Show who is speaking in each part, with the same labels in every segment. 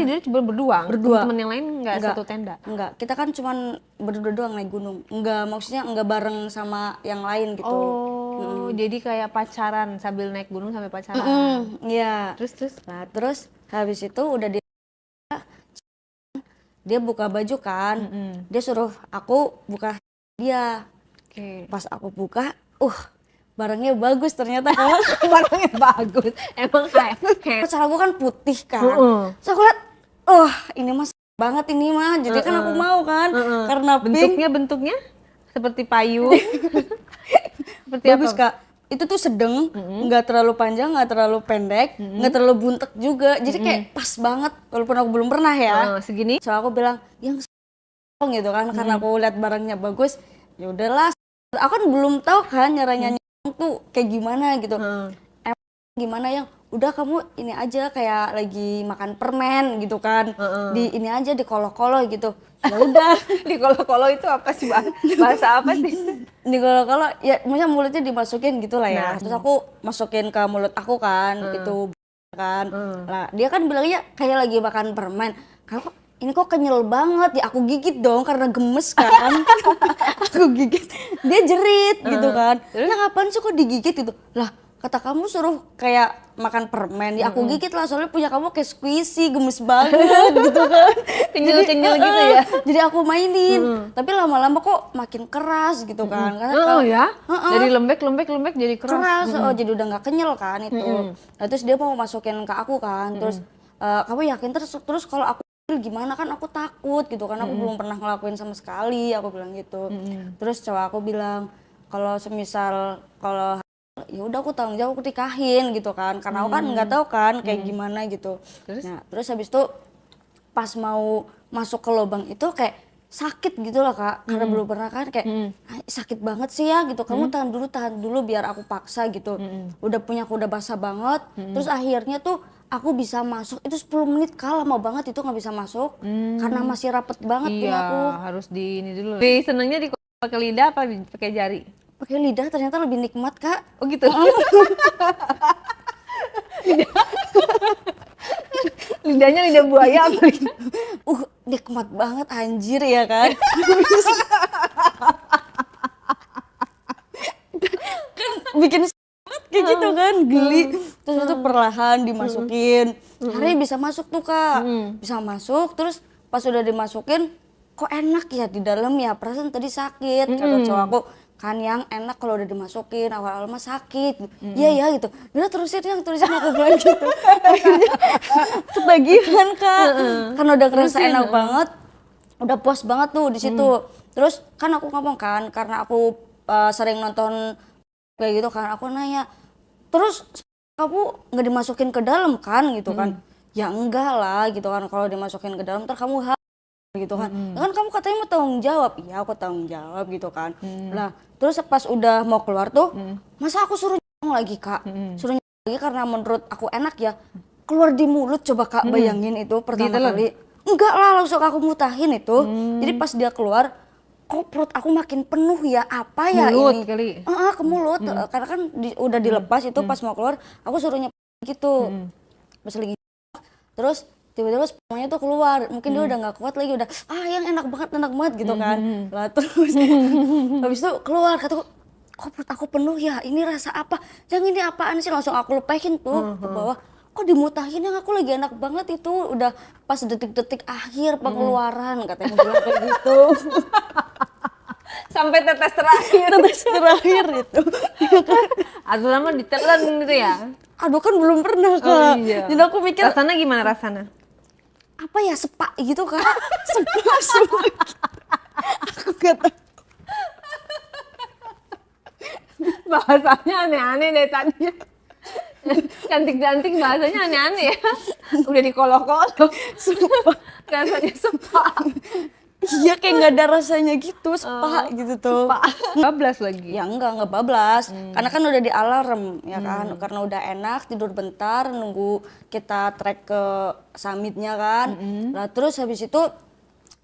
Speaker 1: Tidur cuma berdua?
Speaker 2: Berdua.
Speaker 1: Temen yang lain nggak satu tenda?
Speaker 2: Enggak, kita kan cuman berdua doang naik gunung. Enggak, maksudnya enggak bareng sama yang lain gitu.
Speaker 1: Oh, jadi kayak pacaran sambil naik gunung sampai pacaran.
Speaker 2: Iya.
Speaker 1: Terus?
Speaker 2: Nah, terus habis itu udah dia buka baju kan. Dia suruh aku buka dia.
Speaker 1: Oke.
Speaker 2: Pas aku buka, barangnya bagus ternyata.
Speaker 1: Barangnya bagus. Emang kayak
Speaker 2: Cara gue kan putih kan. Terus aku liat, ini mas banget ini mah. Jadi kan aku mau kan. Karena pink.
Speaker 1: Bentuknya seperti payung. Seperti
Speaker 2: Bagus
Speaker 1: apa?
Speaker 2: Kak. Itu tuh sedang, nggak terlalu panjang, nggak terlalu pendek, nggak terlalu buntek juga. Jadi kayak pas banget, walaupun aku belum pernah ya.
Speaker 1: Segini?
Speaker 2: So aku bilang, yang gitu kan, karena aku lihat barangnya bagus. Ya udahlah. Aku kan belum tahu kan caranya tuh kayak gimana gitu. Gimana yang udah kamu ini aja kayak lagi makan permen gitu kan. Di ini aja di kolo-kolo gitu. Ya udah.
Speaker 1: Di kolo-kolo itu apa sih, bahasa apa sih?
Speaker 2: Di kolo-kolo ya maksudnya mulutnya dimasukin gitu lah ya. Terus aku masukin ke mulut aku kan itu kan. Lah dia kan bilangnya kayak lagi makan permen. Kok ini kok kenyal banget ya, aku gigit dong karena gemes kan. Aku gigit, dia jerit gitu kan. Lah ngapain sih kok digigit gitu? Lah kata kamu suruh kayak makan permen, ya aku gigit lah soalnya punya kamu kayak squishy, gemes banget gitu kan.
Speaker 1: Kenyal-kenyal gitu ya.
Speaker 2: Jadi aku mainin, tapi lama-lama kok makin keras gitu kan. Karena
Speaker 1: ya? Dari lembek jadi keras.
Speaker 2: jadi udah nggak kenyal kan itu. Nah, terus dia mau masukin ke aku kan, terus kamu yakin terus kalau aku gimana kan aku takut gitu kan, aku belum pernah ngelakuin sama sekali, aku bilang gitu. Terus cowok aku bilang kalau semisal kalau ya udah aku tanggung jawab, aku nikahin gitu kan, karena aku kan nggak tahu kan kayak gimana gitu. Nah terus habis itu pas mau masuk ke lubang itu kayak sakit gitu loh Kak, karena belum pernah kan kayak sakit banget sih ya gitu, kamu tahan dulu biar aku paksa gitu. Udah punya aku udah basah banget, terus akhirnya tuh aku bisa masuk itu 10 menit Kak, lama banget itu nggak bisa masuk karena masih rapet banget punya aku.
Speaker 1: Harus di ini dulu. Lebih senengnya pakai lidah apa pakai jari?
Speaker 2: Pakai lidah ternyata lebih nikmat Kak.
Speaker 1: Oh gitu. Lidahnya lidah buaya apa?
Speaker 2: Nikmat banget anjir ya kan. Kan bikin kayak gitu kan, geli. Terus itu perlahan dimasukin. Akhirnya bisa masuk tuh Kak. Bisa masuk, terus pas udah dimasukin kok enak ya di dalam ya, perasaan tadi sakit. Kata cowok aku, kan yang enak kalau udah dimasukin, awal-awal mah sakit. Iya ya gitu. Udah terusin aku bilang gitu. Akhirnya ketagihan Kak. Karena udah kerasa enak banget. Udah puas banget tuh di situ. Terus kan aku ngomong kan, karena aku sering nonton kayak gitu kan, aku nanya, terus kamu nggak dimasukin ke dalam kan gitu kan? Ya enggak lah gitu kan, kalau dimasukin ke dalam ntar kamu gitu kan. Kan kamu katanya mau tanggung jawab. Iya aku tanggung jawab gitu kan. Nah terus pas udah mau keluar tuh, masa aku suruh nyolong lagi Kak? Suruh nyolong lagi karena menurut aku enak ya. Keluar di mulut, coba Kak bayangin itu pertama kali. Enggak lah, langsung aku mutahin itu. Jadi pas dia keluar, kok perut aku makin penuh ya, apa ya
Speaker 1: mulut
Speaker 2: ini?
Speaker 1: Kali.
Speaker 2: Ke mulut, karena kan udah dilepas itu pas mau keluar, aku suruh nyepet gitu. Pas lagi terus tiba-tiba spermanya tuh keluar, mungkin dia udah nggak kuat lagi, udah yang enak banget gitu kan. Lah terus habis itu keluar, kataku kok perut aku penuh ya, ini rasa apa? Yang ini apaan sih? Langsung aku lepehin tuh ke bawah. Kok dimutahin, yang aku lagi enak banget itu, udah pas detik-detik akhir pengeluaran, katanya bilang kayak gitu.
Speaker 1: Sampai tetes terakhir
Speaker 2: itu.
Speaker 1: Atau lama ditelan gitu ya?
Speaker 2: Aduh kan belum pernah Kak. Jadi aku mikir
Speaker 1: rasanya gimana rasanya?
Speaker 2: Apa ya, sepak gitu Kak. Sepak. Aku gak tahu.
Speaker 1: Bahasanya aneh-aneh dari tadi. Cantik-cantik bahasanya aneh-aneh ya. Udah dikolok-kolok. Rasanya sepak.
Speaker 2: Iya kayak nggak ada rasanya gitu, sepak gitu tuh.
Speaker 1: Bablas lagi?
Speaker 2: Ya enggak bablas. Karena kan udah di alarm ya kan. Karena udah enak, tidur bentar, nunggu kita trek ke summitnya kan. Nah terus habis itu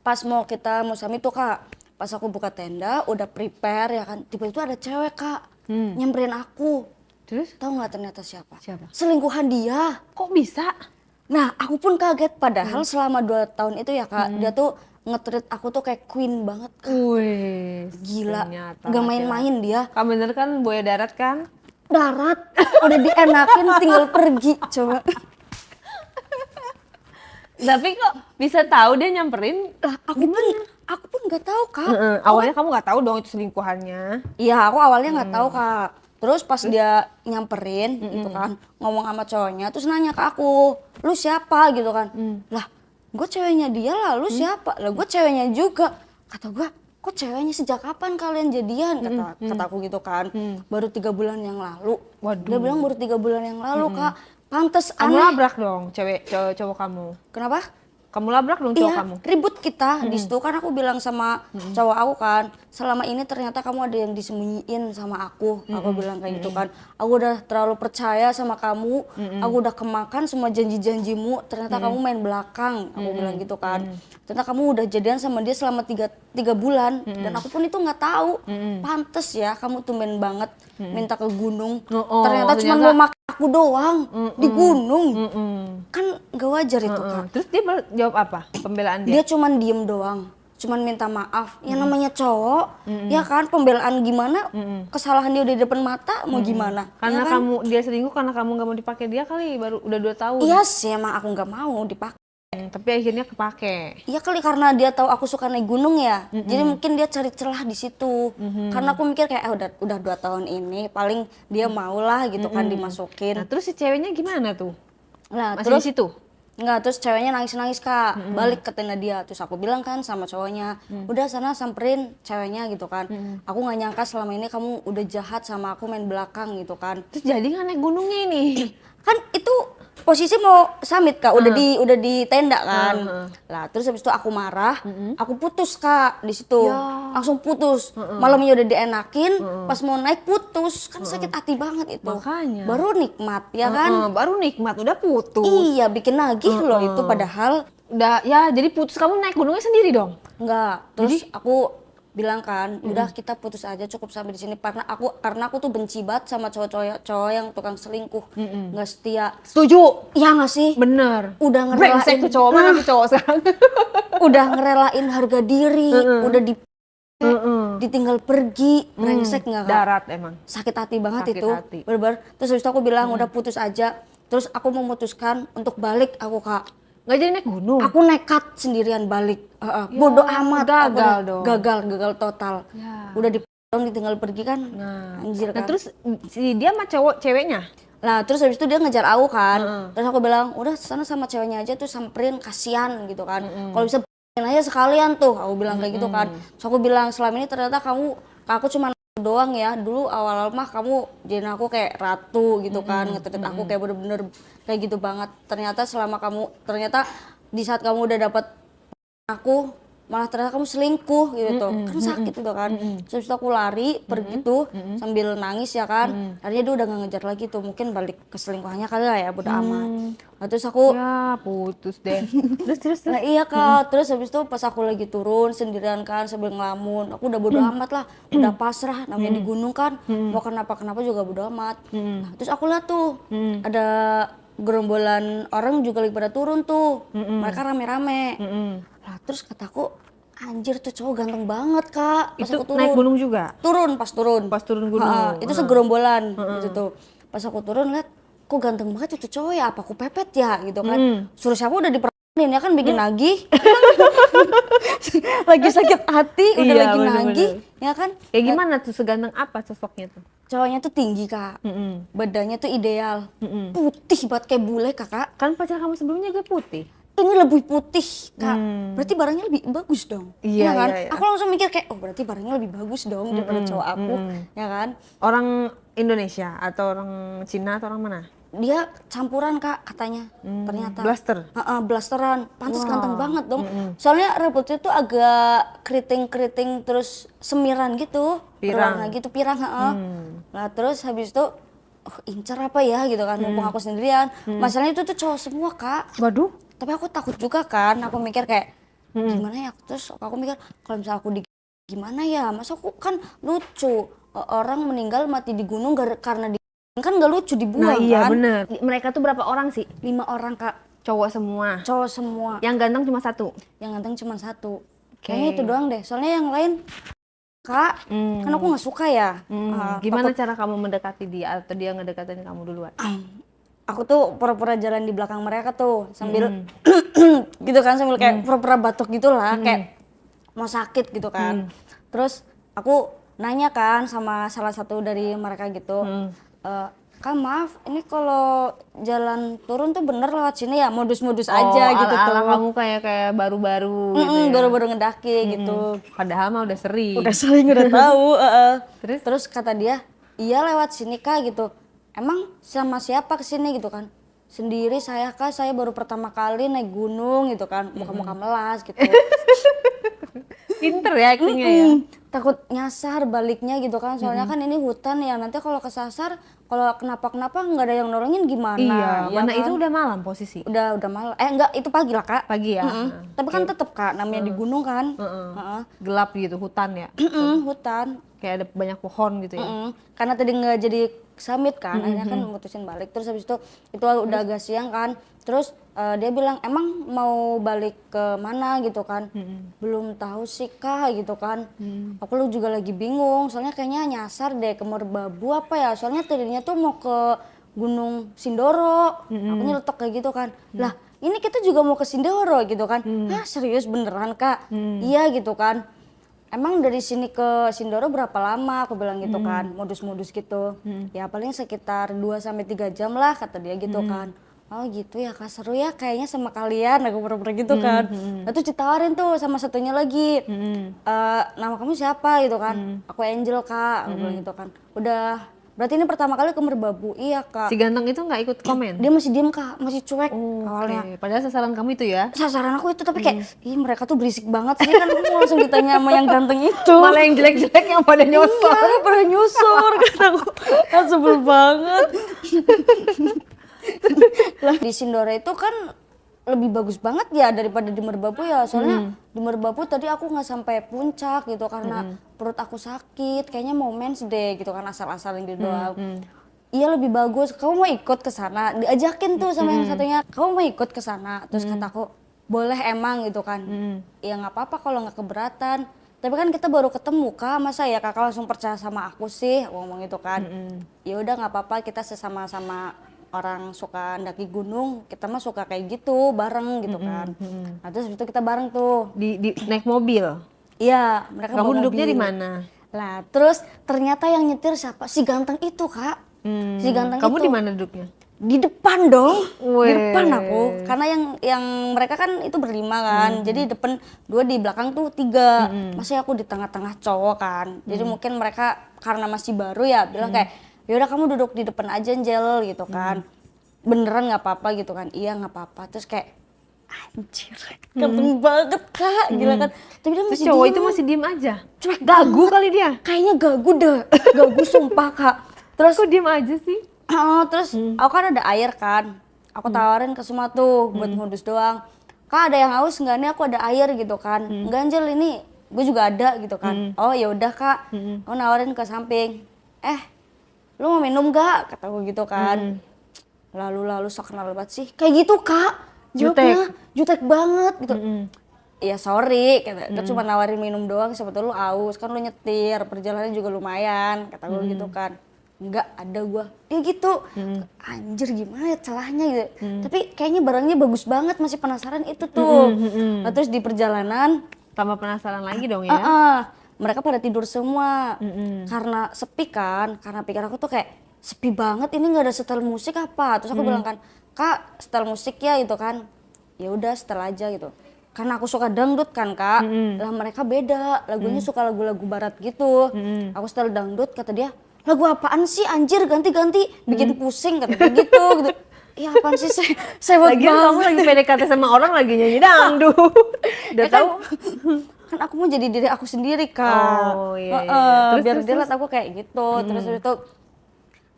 Speaker 2: pas kita mau summit tuh Kak, pas aku buka tenda udah prepare ya kan, tiba-tiba ada cewek Kak nyamperin aku.
Speaker 1: Terus?
Speaker 2: Tahu nggak ternyata siapa?
Speaker 1: Siapa?
Speaker 2: Selingkuhan dia.
Speaker 1: Kok bisa?
Speaker 2: Nah, aku pun kaget padahal selama 2 tahun itu ya Kak, dia tuh nge-treat aku tuh kayak queen banget Kak.
Speaker 1: Wih,
Speaker 2: Gila,
Speaker 1: ternyata
Speaker 2: gak main-main dia.
Speaker 1: Kamu bener kan buaya darat kan?
Speaker 2: Darat, udah dienakin tinggal pergi coba.
Speaker 1: Tapi kok bisa tahu dia nyamperin?
Speaker 2: Lah, aku pun nggak tahu Kak.
Speaker 1: Awalnya kamu nggak tahu dong itu selingkuhannya.
Speaker 2: Iya, aku awalnya nggak tahu Kak. Terus pas dia nyamperin gitu kan, ngomong sama cowoknya, terus nanya ke aku, lu siapa gitu kan? Lah, gue ceweknya dia lah, lu siapa? Lah, gue ceweknya juga. Kata gue, kok ceweknya sejak kapan kalian jadian? Kata aku gitu kan. Baru 3 bulan yang lalu.
Speaker 1: Waduh.
Speaker 2: Dia bilang baru 3 bulan yang lalu Kak. Pantes
Speaker 1: Kamu
Speaker 2: aneh.
Speaker 1: labrak dong cowok kamu.
Speaker 2: Kenapa?
Speaker 1: Kamu labrak dong cowok
Speaker 2: Iya,
Speaker 1: kamu.
Speaker 2: ribut kita di situ kan aku bilang sama cowok aku kan, selama ini ternyata kamu ada yang disembunyiin sama aku. Aku bilang kayak gitu kan. Aku udah terlalu percaya sama kamu, aku udah kemakan semua janji-janjimu, ternyata kamu main belakang. Aku bilang gitu kan. Ternyata kamu udah jadian sama dia selama 3 bulan dan aku pun itu nggak tahu. Pantes ya kamu tumben banget minta ke gunung. Ternyata cuma mau makan aku doang di gunung. Kan gak wajar itu Kak.
Speaker 1: Terus dia jawab apa? Pembelaan dia?
Speaker 2: Dia cuman diem doang, cuman minta maaf. Ya namanya cowok, ya kan pembelaan gimana? Kesalahan dia udah di depan mata, mau gimana?
Speaker 1: Karena
Speaker 2: ya kan?
Speaker 1: dia selingkuh karena kamu nggak mau dipakai dia kali, baru udah 2 tahun.
Speaker 2: Iya sih emang aku nggak mau dipakai.
Speaker 1: Tapi akhirnya kepake.
Speaker 2: Iya kali karena dia tahu aku suka naik gunung ya, jadi mungkin dia cari celah di situ. Karena aku mikir kayak udah 2 tahun ini, paling dia mau lah gitu kan dimasukin.
Speaker 1: Nah terus si ceweknya gimana tuh?
Speaker 2: Nah
Speaker 1: Masih
Speaker 2: terus
Speaker 1: di situ?
Speaker 2: Enggak, terus ceweknya nangis-nangis Kak, balik ke tenda dia. Terus aku bilang kan sama cowoknya, udah sana samperin ceweknya gitu kan. Aku nggak nyangka selama ini kamu udah jahat sama aku main belakang gitu kan.
Speaker 1: Terus jadi nggak naik gunungnya ini?
Speaker 2: Kan itu posisi mau summit Kak, udah di tenda kan. Lah terus habis itu aku marah, aku putus Kak di situ. Langsung putus. Malamnya udah dienakin, pas mau naik putus. Kan sakit hati banget itu.
Speaker 1: Makanya.
Speaker 2: Baru nikmat ya kan?
Speaker 1: Baru nikmat udah putus.
Speaker 2: Iya, bikin nagih loh itu padahal.
Speaker 1: Udah ya jadi putus, kamu naik gunungnya sendiri dong?
Speaker 2: Enggak, terus aku bilang kan, udah kita putus aja cukup sampai di sini karena aku tuh benci banget sama cowok yang tukang selingkuh, nggak setia.
Speaker 1: Setuju.
Speaker 2: Iya nggak sih?
Speaker 1: Bener.
Speaker 2: Udah
Speaker 1: Brengsek
Speaker 2: ngerelain,
Speaker 1: tuh cowok, mana tuh cowok sekarang?
Speaker 2: udah ngerelain harga diri, udah ditinggal pergi, brengsek nggak Kak?
Speaker 1: Darat emang.
Speaker 2: Sakit hati banget
Speaker 1: Sakit
Speaker 2: itu,
Speaker 1: hati.
Speaker 2: bener-bener. Terus habis itu aku bilang udah putus aja, terus aku memutuskan untuk balik aku Kak.
Speaker 1: Nggak jadi naik gunung?
Speaker 2: Aku nekat sendirian balik. Bodoh amat.
Speaker 1: gagal dong.
Speaker 2: Gagal total.
Speaker 1: Ya.
Speaker 2: Udah ditinggal pergi kan. Anjir
Speaker 1: Nah
Speaker 2: kan.
Speaker 1: terus si dia sama ceweknya?
Speaker 2: Nah terus habis itu dia ngejar aku kan. Terus aku bilang udah sana sama ceweknya aja tuh samperin, kasihan gitu kan. Kalau bisa aja sekalian tuh. Aku bilang kayak gitu kan. Terus aku bilang selama ini ternyata aku cuma doang ya. Dulu awal-awal mah kamu jadiin aku kayak ratu gitu kan. Nge-treat aku kayak bener-bener kayak gitu banget. Ternyata di saat kamu udah dapet aku, malah ternyata kamu selingkuh gitu kan sakit gitu kan. Terus aku lari pergi tuh sambil nangis ya kan. Akhirnya dia udah gak ngejar lagi tuh, mungkin balik ke selingkuhannya kali lah ya, bodo amat. Nah terus aku
Speaker 1: Ya putus deh. terus.
Speaker 2: Nah iya Kak, terus habis itu pas aku lagi turun sendirian kan sambil ngelamun, aku udah bodo amat lah, udah pasrah, namanya di gunung kan, mau kenapa-kenapa juga bodo amat. Nah, terus aku lihat tuh, ada gerombolan orang juga lagi pada turun tuh, mereka rame-rame. Lah terus kataku, anjir tuh cowok ganteng banget Kak, pas
Speaker 1: Itu
Speaker 2: aku turun.
Speaker 1: naik gunung juga?
Speaker 2: Pas turun.
Speaker 1: Pas turun gunung?
Speaker 2: Itu segerombolan gitu tuh. Pas aku turun lihat, kok ganteng banget itu cowok ya, apa aku pepet ya gitu kan. Suruh siapa udah diperhatiin ya kan, bikin nagih. Lagi sakit hati, udah
Speaker 1: Iya,
Speaker 2: lagi
Speaker 1: bener-bener.
Speaker 2: nagih ya kan.
Speaker 1: Kayak gimana tuh, seganteng apa sosoknya tuh?
Speaker 2: Cowoknya tuh tinggi Kak, badannya tuh ideal, putih banget kayak bule Kakak.
Speaker 1: Kan pacar kamu sebelumnya gue putih.
Speaker 2: Ini lebih putih Kak, berarti barangnya lebih bagus dong.
Speaker 1: Iya,
Speaker 2: ya kan?
Speaker 1: iya.
Speaker 2: Aku langsung mikir kayak, oh berarti barangnya lebih bagus dong daripada cowok aku, ya kan.
Speaker 1: Orang Indonesia atau orang Cina atau orang mana?
Speaker 2: Dia campuran Kak katanya, ternyata.
Speaker 1: Blaster?
Speaker 2: Blasteran, pantas ganteng banget dong. Soalnya rambutnya tuh agak keriting-keriting terus semiran gitu,
Speaker 1: Pirang.
Speaker 2: berwarna gitu, pirang. Nah terus habis itu, incer apa ya gitu kan, mumpung aku sendirian. Masalahnya itu tuh cowok semua Kak.
Speaker 1: Waduh.
Speaker 2: Tapi aku takut juga kan, aku mikir kayak gimana ya, terus aku mikir kalau misalnya aku gimana ya, masa aku kan lucu, orang meninggal mati di gunung karena kan gak lucu dibuang.
Speaker 1: Nah iya
Speaker 2: kan.
Speaker 1: bener. Mereka tuh berapa orang sih?
Speaker 2: 5 orang Kak.
Speaker 1: Cowok semua.
Speaker 2: Cowok semua.
Speaker 1: Yang ganteng cuma satu.
Speaker 2: Yang ganteng cuma satu. Kayaknya itu doang deh. Soalnya yang lain Kak, kan aku nggak suka ya.
Speaker 1: Gimana cara kamu mendekati dia atau dia ngedekatin kamu duluan?
Speaker 2: Aku tuh pura-pura jalan di belakang mereka tuh sambil gitu kan, sambil kayak pura-pura batuk gitulah, kayak mau sakit gitu kan. Terus aku nanya kan sama salah satu dari mereka gitu, Kak maaf, ini kalau jalan turun tuh bener lewat sini ya? Modus-modus aja gitu tuh.
Speaker 1: Kamu kayak baru-baru gitu ya?
Speaker 2: Baru-baru ngedaki gitu.
Speaker 1: Padahal mah udah sering.
Speaker 2: Udah sering, udah tahu.
Speaker 1: Terus?
Speaker 2: Terus kata dia, iya lewat sini Kak gitu. Emang sama siapa kesini gitu kan? Sendiri saya Kak, saya baru pertama kali naik gunung gitu kan. Muka-muka melas gitu.
Speaker 1: Pinter ya actingnya ya?
Speaker 2: Takut nyasar baliknya gitu kan, soalnya kan ini hutan ya, nanti kalau kesasar, kalau kenapa-kenapa nggak ada yang nolongin gimana.
Speaker 1: Iya,
Speaker 2: ya
Speaker 1: mana
Speaker 2: kan?
Speaker 1: itu udah malam posisi?
Speaker 2: Udah malam, enggak, itu pagi lah Kak.
Speaker 1: Pagi ya?
Speaker 2: Tapi kan tetep Kak, namanya di gunung kan.
Speaker 1: Gelap gitu, hutan ya?
Speaker 2: Hutan.
Speaker 1: Kayak ada banyak pohon gitu ya?
Speaker 2: Karena tadi nggak jadi summit kan, akhirnya kan mutusin balik. Terus habis itu udah agak siang kan. Terus dia bilang, emang mau balik ke mana gitu kan? Belum tahu sih Kak gitu kan. Aku juga lagi bingung, soalnya kayaknya nyasar deh ke Merbabu apa ya. Soalnya tadinya tuh mau ke Gunung Sindoro. Aku nyeletok kayak gitu kan. Lah ini kita juga mau ke Sindoro gitu kan. Hah serius beneran Kak? Iya gitu kan. Emang dari sini ke Sindoro berapa lama? Aku bilang gitu kan, modus-modus gitu. Ya paling sekitar 2-3 jam lah kata dia gitu kan. Oh gitu ya Kak, seru ya kayaknya sama kalian, aku pura-pura gitu kan. Nah terus ditawarin tuh sama satunya lagi, nama kamu siapa gitu kan. Aku Angel Kak, aku bilang gitu kan. Udah, berarti ini pertama kali ke Merbabu. Iya Kak.
Speaker 1: Si ganteng itu nggak ikut komen?
Speaker 2: Dia masih diem Kak, masih cuek awalnya.
Speaker 1: Padahal sasaran kamu itu ya?
Speaker 2: Sasaran aku itu, tapi kayak, ih mereka tuh berisik banget sih kan, aku mau langsung ditanya sama yang ganteng itu.
Speaker 1: Malah yang jelek-jelek yang pada nyosor.
Speaker 2: Iya, pada nyosor kata aku. Kan sebel banget. Lah di Sindoro itu kan lebih bagus banget ya daripada di Merbabu ya, soalnya di Merbabu tadi aku nggak sampai puncak gitu karena perut aku sakit, kayaknya mau mens deh gitu kan, asal-asalin gitu doang. Iya lebih bagus, kamu mau ikut ke sana? Diajakin tuh sama yang satunya, kamu mau ikut ke sana? Terus kataku, boleh emang gitu kan. Ya nggak apa-apa kalau nggak keberatan. Tapi kan kita baru ketemu Kak, masa ya Kakak langsung percaya sama aku sih? Aku ngomong gitu kan. Ya udah nggak apa-apa, kita sesama-sama orang suka ndaki gunung, kita mah suka kayak gitu bareng gitu kan. Nah terus itu kita bareng tuh.
Speaker 1: Di naik mobil?
Speaker 2: Iya, mereka
Speaker 1: Kamu
Speaker 2: bawa
Speaker 1: duduknya
Speaker 2: mobil.
Speaker 1: di mana?
Speaker 2: Lah terus ternyata yang nyetir siapa? Si ganteng itu Kak. Si ganteng
Speaker 1: Kamu
Speaker 2: itu.
Speaker 1: di mana duduknya?
Speaker 2: Di depan dong.
Speaker 1: Weh.
Speaker 2: Di depan aku. Karena yang mereka kan itu berlima kan. Jadi depan 2, di belakang tuh 3. Masih aku di tengah-tengah cowok kan. Jadi mungkin mereka karena masih baru ya bilang kayak, yaudah kamu duduk di depan aja Angel gitu kan. Beneran nggak apa-apa gitu kan. Iya nggak apa-apa. Terus kayak anjir, ganteng banget Kak, gila kan. Tapi dia masih
Speaker 1: Cowok
Speaker 2: diem.
Speaker 1: itu masih diem aja?
Speaker 2: Cuek
Speaker 1: Gagu
Speaker 2: banget.
Speaker 1: kali dia?
Speaker 2: Kayaknya gagu deh, gagu sumpah Kak. Terus
Speaker 1: Kok diem aja sih?
Speaker 2: terus aku kan ada air kan, aku tawarin ke semua tuh buat modus doang. Kak ada yang haus nggak nih? Aku ada air gitu kan. Enggak Angel, ini gue juga ada gitu kan. Oh ya udah Kak, aku nawarin ke samping. Lu mau minum gak? Kata gue gitu kan. Lalu sok kenal banget sih. Kayak gitu Kak. Jawabnya jutek banget gitu. Iya sorry, kata, cuma nawarin minum doang, siapa tahu lu aus, kan lu nyetir, perjalanan juga lumayan, kata gue gitu kan. Enggak, ada gue, ya gitu. Anjir gimana ya celahnya gitu. Tapi kayaknya barangnya bagus banget, masih penasaran itu tuh. Nah, terus di perjalanan
Speaker 1: Tambah penasaran lagi dong ya?
Speaker 2: mereka pada tidur semua. Karena sepi kan, karena pikir aku tuh kayak sepi banget, ini nggak ada setel musik apa. Terus aku bilang kan, Kak setel musik ya gitu kan. Ya udah setel aja gitu. Karena aku suka dangdut kan Kak. Lah mereka beda, lagunya suka lagu-lagu barat gitu. Aku setel dangdut, kata dia, lagu apaan sih anjir, ganti-ganti bikin pusing, kata dia gitu. Iya apaan sih, saya
Speaker 1: Lagian kamu lagi PDKT sama orang lagi nyanyi dangdut. Udah tahu.
Speaker 2: Kan aku mau jadi diri aku sendiri Kak.
Speaker 1: Oh iya.
Speaker 2: Biar dia lihat aku kayak gitu. Terus itu,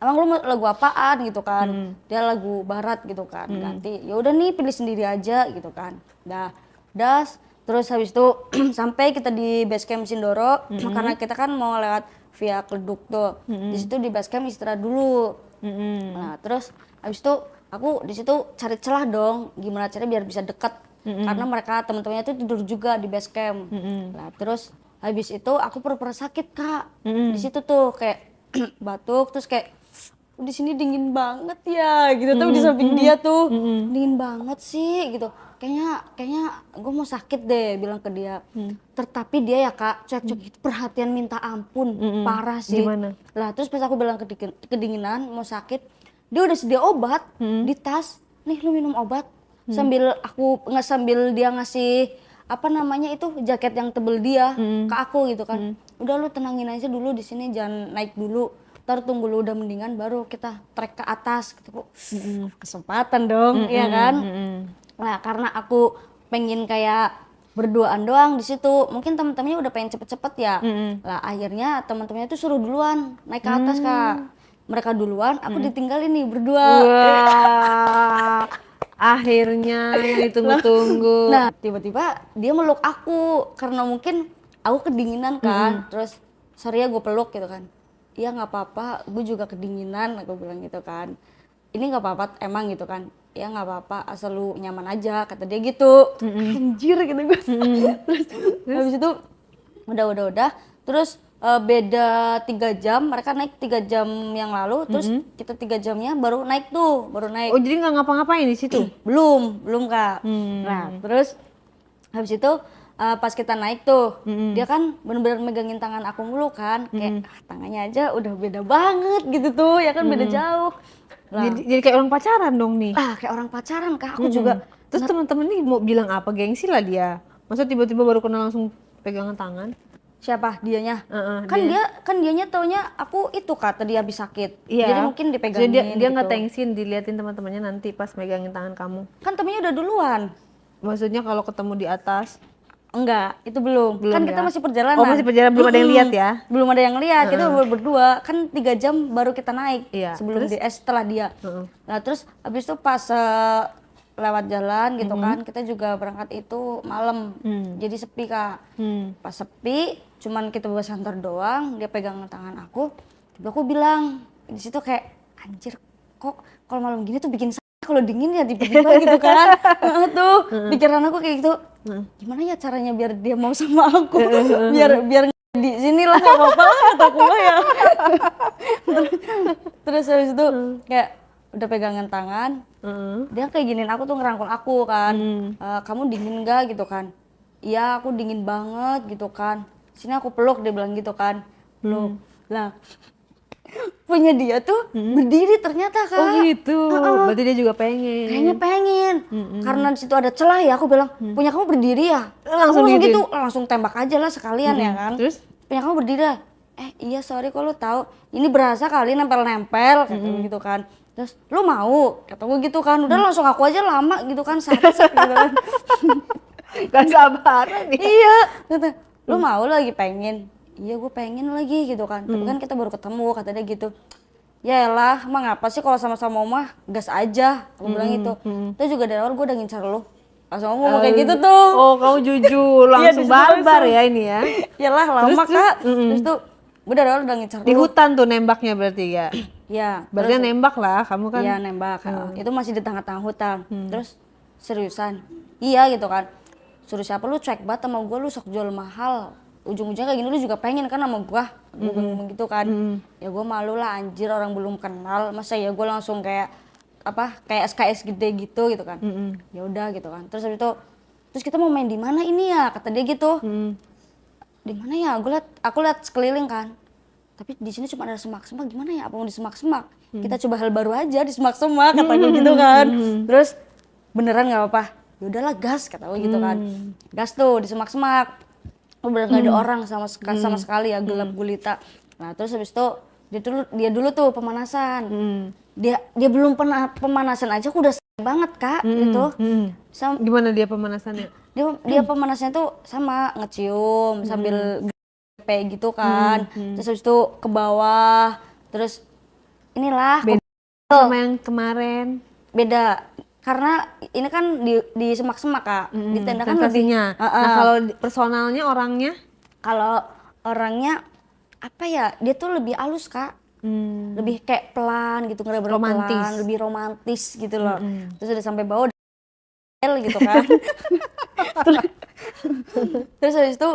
Speaker 2: emang lu mau lagu apaan gitu kan? Dia lagu barat gitu kan, ganti. Ya udah nih pilih sendiri aja gitu kan. Dah, terus habis itu sampai kita di base camp Sindoro, karena kita kan mau lewat via Kleduk tuh. Di situ di base camp istirahat dulu. Nah terus habis itu aku di situ cari celah dong, gimana caranya biar bisa deket. Karena mereka teman-temannya tuh tidur juga di base camp. Nah terus habis itu aku pura-pura sakit Kak. Di situ tuh kayak batuk, terus kayak di sini dingin banget ya gitu tuh di samping dia tuh dingin banget sih gitu. Kayaknya gue mau sakit deh bilang ke dia. Tetapi dia ya Kak cuek-cuek gitu, perhatian minta ampun parah sih.
Speaker 3: Gimana?
Speaker 2: Lah terus pas aku bilang kedinginan mau sakit, dia udah sedia obat di tas. Nih lu minum obat. Sambil dia ngasih apa namanya itu jaket yang tebel dia ke aku gitu kan. Udah lu tenangin aja dulu di sini, jangan naik dulu. Ntar tunggu lu udah mendingan baru kita trek ke atas gitu. Kesempatan dong, ya kan? Nah, karena aku pengen kayak berduaan doang di situ. Mungkin teman-temannya udah pengen cepet-cepet ya. Lah akhirnya teman-temannya tuh suruh duluan naik ke atas Kak. Mereka duluan, aku ditinggalin nih berdua.
Speaker 3: Wah, akhirnya yang ditunggu-tunggu.
Speaker 2: Nah, tiba-tiba dia meluk aku karena mungkin aku kedinginan kan. Terus sorry ya gue peluk gitu kan. Iya nggak apa-apa, gue juga kedinginan, aku bilang gitu kan. Ini nggak apa-apa emang gitu kan. Ya nggak apa-apa, asal lu nyaman aja, kata dia gitu. Anjir gitu gue. Terus habis itu udah. Terus beda 3 jam, mereka naik 3 jam yang lalu, terus kita 3 jamnya baru naik.
Speaker 3: Oh jadi nggak ngapa-ngapain di situ?
Speaker 2: belum Kak. Nah terus habis itu pas kita naik tuh dia kan bener-bener megangin tangan aku mulu kan, kayak tangannya aja udah beda banget gitu tuh ya kan, beda jauh lah.
Speaker 3: Jadi kayak orang pacaran dong nih.
Speaker 2: Kayak orang pacaran Kak, aku juga.
Speaker 3: Terus teman-teman nih mau bilang apa, gengsi lah dia. Masa tiba-tiba baru kenal langsung pegangan tangan?
Speaker 2: Siapa? Dianya? Kan dianya taunya aku itu kata dia habis sakit.
Speaker 3: Iya.
Speaker 2: Jadi mungkin dipegangin.
Speaker 3: Jadi dia nggak
Speaker 2: gitu.
Speaker 3: tengsin diliatin teman-temannya nanti pas megangin tangan kamu.
Speaker 2: Kan temennya udah duluan.
Speaker 3: Maksudnya kalau ketemu di atas?
Speaker 2: Enggak, itu belum. Kan kita
Speaker 3: ya?
Speaker 2: masih perjalanan.
Speaker 3: Oh masih perjalanan, belum ada yang lihat ya?
Speaker 2: Belum ada yang lihat, kita berdua. Kan 3 jam baru kita naik.
Speaker 3: Iya.
Speaker 2: Sebelum setelah dia. Nah terus habis itu pas lewat jalan gitu kan, kita juga berangkat itu malam. Jadi sepi Kak. Pas sepi, cuman kita bawa santer doang, dia pegang tangan aku. Tiba aku bilang, di situ kayak anjir kok kalau malam gini tuh bikin kalau dingin ya tiba-tiba gitu kan. Tuh pikiran aku kayak gitu. Gimana ya caranya biar dia mau sama aku? biar di sini lah nggak apa-apa kata aku ya. Terus habis itu kayak udah pegangan tangan, dia kayak giniin aku tuh, ngerangkul aku kan. Kamu dingin nggak gitu kan? Iya aku dingin banget gitu kan. Sini aku peluk, dia bilang gitu kan. Peluk. Lah punya dia tuh berdiri ternyata Kak.
Speaker 3: Oh gitu. Berarti dia juga pengen.
Speaker 2: Kayaknya pengen. Karena di situ ada celah ya, aku bilang, "Punya kamu berdiri ya?"
Speaker 3: Langsung
Speaker 2: gitu, langsung tembak aja lah sekalian ya kan.
Speaker 3: Terus?
Speaker 2: "Punya kamu berdiri ya?" Iya sorry kok lu tahu. Ini berasa kali nempel-nempel kata gitu kan. Terus, "Lu mau?" Kata gue gitu kan. Udah langsung aku aja lama gitu kan, sat-sat gitu kan.
Speaker 3: Gak sabaran nih.
Speaker 2: Iya, kata, "Lu mau lagi pengen?" Iya gue pengen lagi gitu kan. Tapi kan kita baru ketemu, kata dia gitu. Ya elah, emang ngapa sih kalau sama-sama mah gas aja, aku bilang gitu. Terus juga dari awal gue udah ngincar lu. Langsung ngomong kayak gitu tuh.
Speaker 3: Oh kamu jujur, langsung barbar ya ini ya.
Speaker 2: Yalah lama Kak. Terus tuh gue dari awal udah ngincar
Speaker 3: Di
Speaker 2: lu.
Speaker 3: hutan tuh nembaknya berarti ya?
Speaker 2: Iya.
Speaker 3: Berarti nembak lah kamu kan?
Speaker 2: Iya nembak. Itu masih di tengah-tengah hutan. Terus seriusan? Iya gitu kan. Suruh siapa lu cuek banget sama gue, lu sok jual mahal. Ujung-ujungnya kayak gini lu juga pengen kan sama gue ngomong gitu kan. Ya gue malu lah anjir, orang belum kenal masa ya gue langsung kayak apa kayak SKS gede gitu kan. Ya udah gitu kan. Terus habis itu terus kita mau main di mana ini ya, kata dia gitu. Di mana ya, aku lihat sekeliling kan, tapi di sini cuma ada semak-semak, gimana ya, apa mau di semak-semak? Kita coba hal baru aja di semak-semak, kata gue gitu kan. Terus beneran nggak apa-apa, ya udahlah gas, kata gue gitu kan. Gas tuh di semak-semak. Bener nggak ada orang sama sekali ya, gelap gulita. Nah terus habis itu dia dulu tuh pemanasan. Dia belum pernah pemanasan aja aku udah banget Kak gitu.
Speaker 3: Gimana dia pemanasannya?
Speaker 2: Dia pemanasannya tuh sama ngecium sambil gepe gitu kan. Terus habis itu ke bawah. Terus inilah
Speaker 3: beda sama yang kemarin.
Speaker 2: Beda. Karena ini kan di semak-semak Kak, di tenda kan lebih.
Speaker 3: Nah kalau personalnya orangnya?
Speaker 2: Kalau orangnya apa ya, dia tuh lebih halus Kak. Lebih kayak pelan gitu, ngerebel
Speaker 3: Romantis.
Speaker 2: pelan, lebih romantis gitu loh. Terus udah sampai bawah gitu kan. terus habis itu